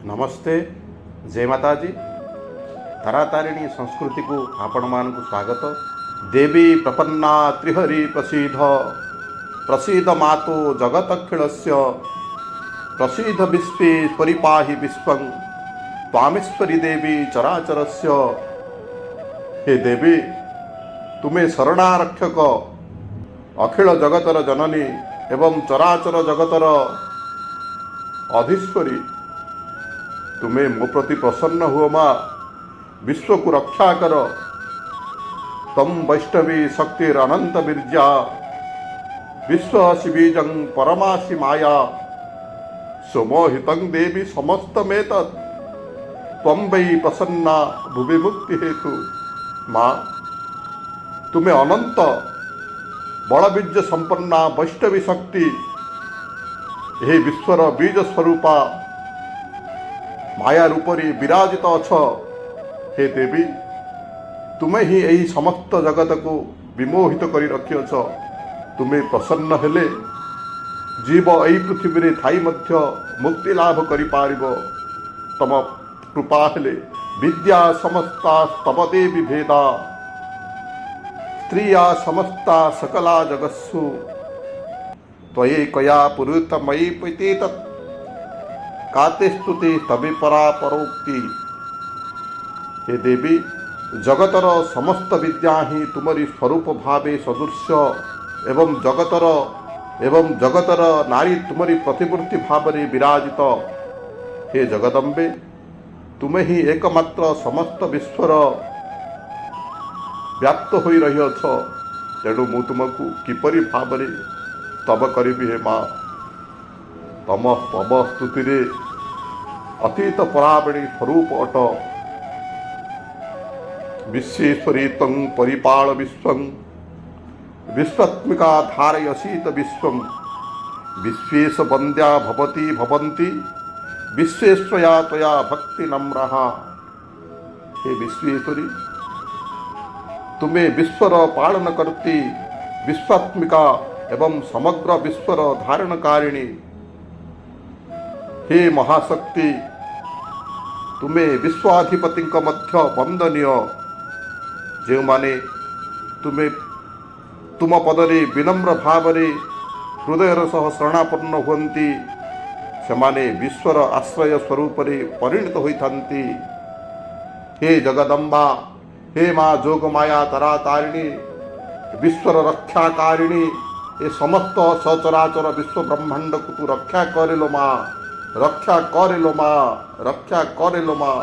नमस्ते जय माता जी। तारातारिणी संस्कृति को आपण मानक स्वागत। देवी प्रपन्ना त्रिहरि प्रसीद प्रसीद मातो जगतखिलस्य प्रसीद विश्वे परिपाहि विश्वं त्वामेश्वरी देवी चराचरस्य। हे देवी तुम्हें शरणारक्षक अखिल जगतर जननी एवं चराचर जगतर अधीश्वरी। तुम्हें मो प्रति प्रसन्न हुओ माँ, विश्व को रक्षा कर। तम वैष्णवी शक्तिर अनंत बीर्जा विश्वसि बीजं परमासि माया सुमोहितं देवी समस्तमेतत् त्वं वै प्रसन्ना भुवि मुक्ति हेतु। माँ तुम्हें अनंत बलबीज संपन्ना वैष्णवी शक्ति हे विश्वर बीज स्वरूपा माया रूपरी विराजित अछ। हे देवी तुम्हें ही यही समस्त जगत को विमोहित करी रखिअछ। तुम्हें प्रसन्न हेले जीव यही पृथ्वी रे थाई मध्य मुक्ति लाभ करि पारिबो। तम कृपा हेले विद्या समस्ता तव देवी भेदा स्त्रिया समस्ता सकला जगत्सु त्वये कया पुरुतमयी पिते तत् काते स्तुति तबे परा परोक्ति। हे देवी जगतर समस्त विद्या ही तुमरी स्वरूप भावे सदृश्य एवं जगतर नारी तुमरी प्रतिमूर्ति भावरे विराजित। हे जगदम्बे तुम्हें ही एकमात्र समस्त विश्वर व्याप्त होई रहिअछ। तेणु मु तुमको किपरि भावरे स्तव करिबि। हे माँ तम स्तव स्तुति अतीत पराबणी स्वरूप अट। विश्वेश्वरी तं परिपाल विश्वं विश्वात्मिका धारयसीत विश्वं विश्वेश वन्द्या भवती भवन्ति विश्वेश्वया त्वया भक्ति नम्रः। हे विश्वेश्वरी तुम्हें विश्वर पालन करती विश्वात्मिका एवं समग्र विश्वर धारणकारिणी। हे महाशक्ति तुम्हें विश्वाधिपति मध्य वंदनीय। जो माने तुम्हें तुम पदरे विनम्र भावरे हृदयर सह शरणापन्न हुअन्ति सेमाने विश्वर आश्रय स्वरूप परिणत होइथान्ति। हे जगदम्बा हे माँ जोगमाया तारातारिणी विश्वर रक्षाकारिणी ए समस्त सचराचर विश्व ब्रह्मांड को तू रक्षा करेलो माँ, रक्षा करेलो माँ, रक्षा करेलो माँ।